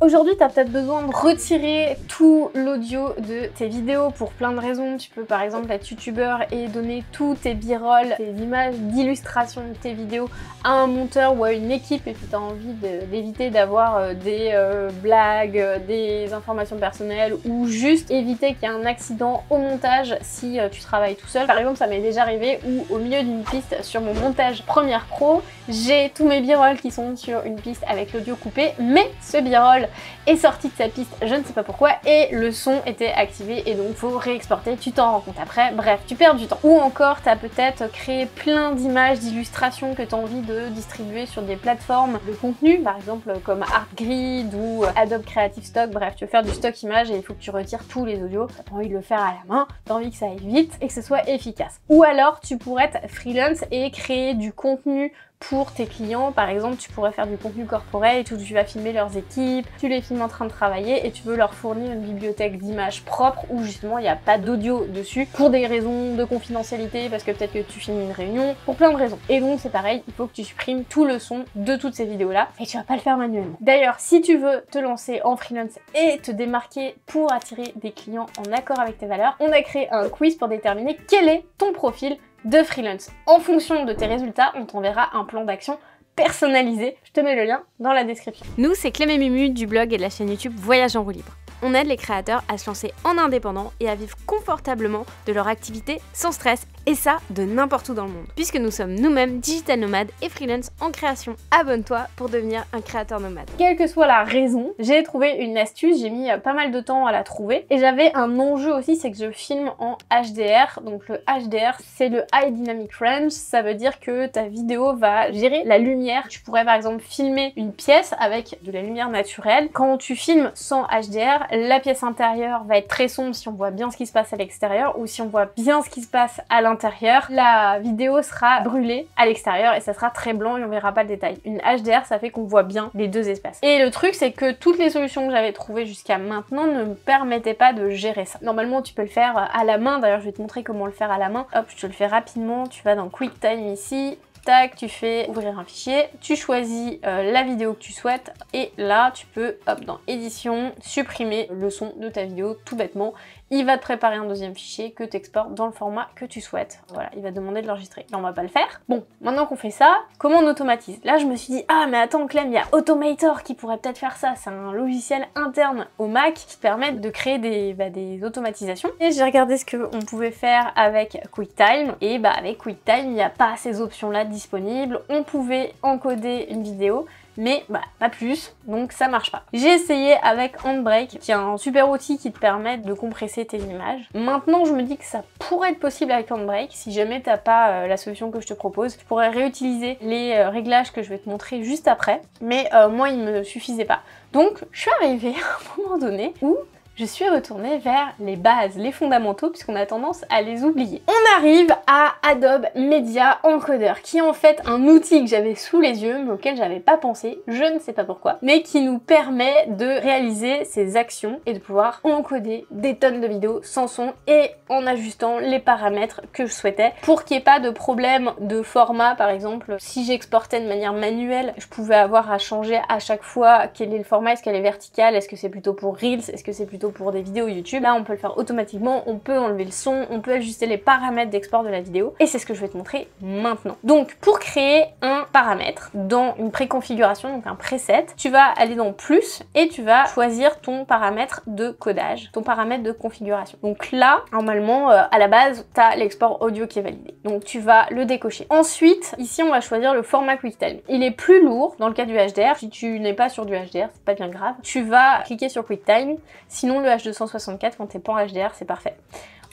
Aujourd'hui, tu as peut-être besoin de retirer tout l'audio de tes vidéos pour plein de raisons. Tu peux par exemple être youtubeur et donner tous tes b-rolls, tes images d'illustration de tes vidéos à un monteur ou à une équipe et puis tu as envie d'éviter d'avoir des blagues, des informations personnelles ou juste éviter qu'il y ait un accident au montage si tu travailles tout seul. Par exemple, ça m'est déjà arrivé où au milieu d'une piste sur mon montage Premiere Pro, j'ai tous mes b-rolls qui sont sur une piste avec l'audio coupé, mais ce b-roll est sorti de sa piste, je ne sais pas pourquoi, et le son était activé et donc faut réexporter, tu t'en rends compte après, bref, tu perds du temps. Ou encore, tu as peut-être créé plein d'images, d'illustrations que tu as envie de distribuer sur des plateformes de contenu, par exemple comme Artgrid ou Adobe Creative Stock, bref, tu veux faire du stock image et il faut que tu retires tous les audios, tu pas envie de le faire à la main, tu as envie que ça aille vite et que ce soit efficace. Ou alors, tu pourrais être freelance et créer du contenu pour tes clients. Par exemple, tu pourrais faire du contenu corporate où tu vas filmer leurs équipes, tu les filmes en train de travailler et tu veux leur fournir une bibliothèque d'images propre où justement il n'y a pas d'audio dessus pour des raisons de confidentialité, parce que peut-être que tu filmes une réunion, pour plein de raisons. Et donc c'est pareil, il faut que tu supprimes tout le son de toutes ces vidéos là et tu vas pas le faire manuellement. D'ailleurs, si tu veux te lancer en freelance et te démarquer pour attirer des clients en accord avec tes valeurs, on a créé un quiz pour déterminer quel est ton profil de freelance. En fonction de tes résultats, on t'enverra un plan d'action personnalisé. Je te mets le lien dans la description. Nous, c'est Clem et Mumu du blog et de la chaîne YouTube Voyage en roue libre. On aide les créateurs à se lancer en indépendant et à vivre confortablement de leur activité sans stress, et ça de n'importe où dans le monde. Puisque nous sommes nous-mêmes digital nomades et freelance en création. Abonne-toi pour devenir un créateur nomade. Quelle que soit la raison, j'ai trouvé une astuce, j'ai mis pas mal de temps à la trouver. Et j'avais un enjeu aussi, c'est que je filme en HDR. Donc le HDR, c'est le High Dynamic Range, ça veut dire que ta vidéo va gérer la lumière. Tu pourrais par exemple filmer une pièce avec de la lumière naturelle. Quand tu filmes sans HDR, la pièce intérieure va être très sombre si on voit bien ce qui se passe à l'extérieur, ou si on voit bien ce qui se passe à l'intérieur, la vidéo sera brûlée à l'extérieur et ça sera très blanc et on verra pas le détail. Une HDR, ça fait qu'on voit bien les deux espaces. Et le truc, c'est que toutes les solutions que j'avais trouvées jusqu'à maintenant ne me permettaient pas de gérer ça. Normalement, tu peux le faire à la main. D'ailleurs, je vais te montrer comment le faire à la main. Hop, je te le fais rapidement. Tu vas dans QuickTime ici. Tac, tu fais ouvrir un fichier, tu choisis la vidéo que tu souhaites et là tu peux, hop, dans édition, supprimer le son de ta vidéo tout bêtement. Il va te préparer un deuxième fichier que tu exportes dans le format que tu souhaites. Voilà, il va te demander de l'enregistrer. Là, on va pas le faire. Bon, maintenant qu'on fait ça, comment on automatise? Là, je me suis dit, ah mais attends Clem, il y a Automator qui pourrait peut-être faire ça. C'est un logiciel interne au Mac qui te permet de créer des automatisations. Et j'ai regardé ce qu'on pouvait faire avec QuickTime. Et avec QuickTime, il n'y a pas ces options-là disponibles. On pouvait encoder une vidéo, mais pas plus, donc ça marche pas. J'ai essayé avec Handbrake, qui est un super outil qui te permet de compresser tes images. Maintenant, je me dis que ça pourrait être possible avec Handbrake. Si jamais t'as pas la solution que je te propose, tu pourrais réutiliser les réglages que je vais te montrer juste après, mais moi, il me suffisait pas. Donc, je suis arrivée à un moment donné où je suis retournée vers les bases, les fondamentaux, puisqu'on a tendance à les oublier. On arrive à Adobe Media Encoder, qui est en fait un outil que j'avais sous les yeux, mais auquel j'avais pas pensé, je ne sais pas pourquoi, mais qui nous permet de réaliser ces actions et de pouvoir encoder des tonnes de vidéos sans son et en ajustant les paramètres que je souhaitais pour qu'il n'y ait pas de problème de format. Par exemple, si j'exportais de manière manuelle, je pouvais avoir à changer à chaque fois quel est le format, est-ce qu'elle est verticale, est-ce que c'est plutôt pour Reels, est-ce que c'est plutôt pour des vidéos YouTube. Là, on peut le faire automatiquement, on peut enlever le son, on peut ajuster les paramètres d'export de la vidéo et c'est ce que je vais te montrer maintenant. Donc, pour créer un paramètre dans une préconfiguration, donc un preset, tu vas aller dans plus et tu vas choisir ton paramètre de codage, ton paramètre de configuration. Donc là, normalement, à la base, tu as l'export audio qui est validé. Donc, tu vas le décocher. Ensuite, ici, on va choisir le format QuickTime. Il est plus lourd dans le cas du HDR. Si tu n'es pas sur du HDR, c'est pas bien grave. Tu vas cliquer sur QuickTime. Sinon, le H264, quand t'es pas en HDR, c'est parfait.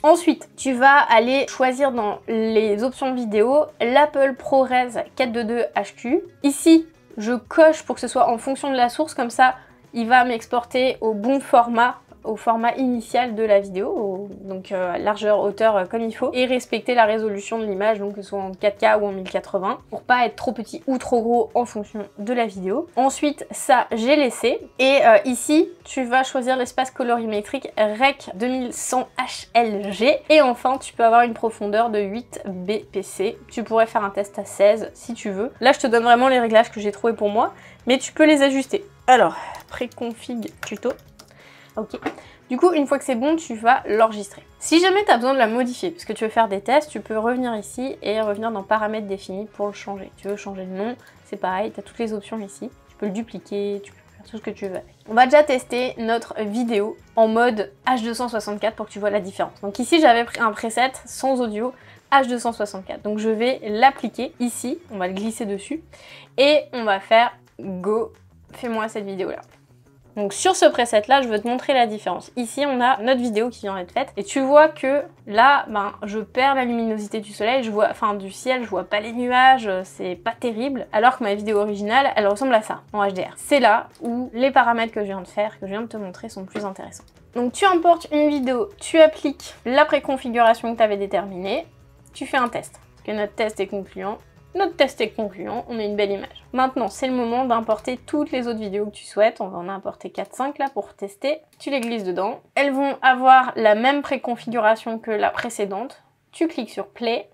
Ensuite, tu vas aller choisir dans les options vidéo l'Apple ProRes 422 HQ. Ici, je coche pour que ce soit en fonction de la source, comme ça, il va m'exporter au bon format, au format initial de la vidéo, donc largeur, hauteur comme il faut, et respecter la résolution de l'image, donc que ce soit en 4K ou en 1080, pour pas être trop petit ou trop gros en fonction de la vidéo. Ensuite, ça, j'ai laissé, et ici, tu vas choisir l'espace colorimétrique Rec 2100 HLG, et enfin, tu peux avoir une profondeur de 8 bpc. Tu pourrais faire un test à 16 si tu veux. Là, je te donne vraiment les réglages que j'ai trouvés pour moi, mais tu peux les ajuster. Alors, préconfig tuto. Ok. Du coup, une fois que c'est bon, tu vas l'enregistrer. Si jamais tu as besoin de la modifier, parce que tu veux faire des tests, tu peux revenir ici et revenir dans paramètres définis pour le changer. Tu veux changer le nom, c'est pareil, tu as toutes les options ici. Tu peux le dupliquer, tu peux faire tout ce que tu veux avec. On va déjà tester notre vidéo en mode H264 pour que tu vois la différence. Donc ici, j'avais pris un preset sans audio H264. Donc je vais l'appliquer ici, on va le glisser dessus et on va faire go, fais-moi cette vidéo là. Donc sur ce preset là, je veux te montrer la différence. Ici on a notre vidéo qui vient d'être faite et tu vois que là, je perds la luminosité du soleil, je vois, enfin du ciel, je vois pas les nuages, c'est pas terrible. Alors que ma vidéo originale, elle ressemble à ça en HDR. C'est là où les paramètres que je viens de faire, que je viens de te montrer, sont plus intéressants. Donc tu importes une vidéo, tu appliques la préconfiguration que tu avais déterminée, tu fais un test. Parce que notre test est concluant. Notre test est concluant, on a une belle image. Maintenant, c'est le moment d'importer toutes les autres vidéos que tu souhaites. On va en importer 4-5 là pour tester. Tu les glisses dedans. Elles vont avoir la même préconfiguration que la précédente. Tu cliques sur Play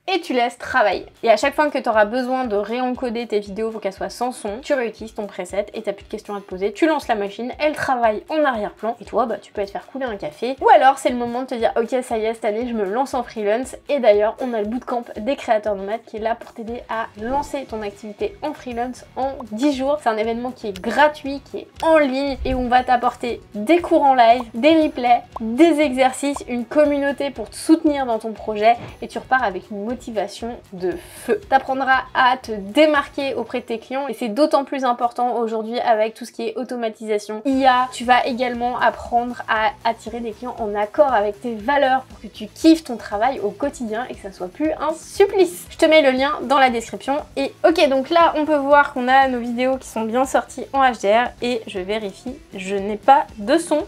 et tu laisses travailler. Et à chaque fois que tu auras besoin de réencoder tes vidéos pour qu'elles soient sans son, tu réutilises ton preset et t'as plus de questions à te poser. Tu lances la machine, elle travaille en arrière-plan et toi, tu peux aller te faire couler un café. Ou alors, c'est le moment de te dire, ok, ça y est, cette année, je me lance en freelance. Et d'ailleurs, on a le bootcamp des créateurs nomades qui est là pour t'aider à lancer ton activité en freelance en 10 jours. C'est un événement qui est gratuit, qui est en ligne et où on va t'apporter des cours en live, des replays, des exercices, une communauté pour te soutenir dans ton projet et tu repars avec une motivation de feu. T'apprendras à te démarquer auprès de tes clients et c'est d'autant plus important aujourd'hui avec tout ce qui est automatisation, IA. Tu vas également apprendre à attirer des clients en accord avec tes valeurs pour que tu kiffes ton travail au quotidien et que ça soit plus un supplice. Je te mets le lien dans la description. Et ok, donc là on peut voir qu'on a nos vidéos qui sont bien sorties en HDR et je vérifie, je n'ai pas de son.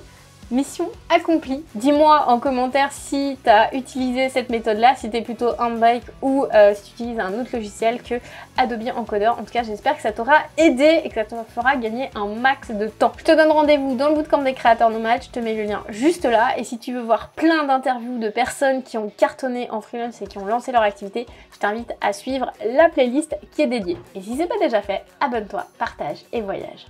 Mission accomplie. Dis-moi en commentaire si tu as utilisé cette méthode-là, si tu es plutôt Handbrake ou si tu utilises un autre logiciel que Adobe Encoder. En tout cas, j'espère que ça t'aura aidé et que ça te fera gagner un max de temps. Je te donne rendez-vous dans le bootcamp des créateurs nomades, je te mets le lien juste là. Et si tu veux voir plein d'interviews de personnes qui ont cartonné en freelance et qui ont lancé leur activité, je t'invite à suivre la playlist qui est dédiée. Et si c'est pas déjà fait, abonne-toi, partage et voyage.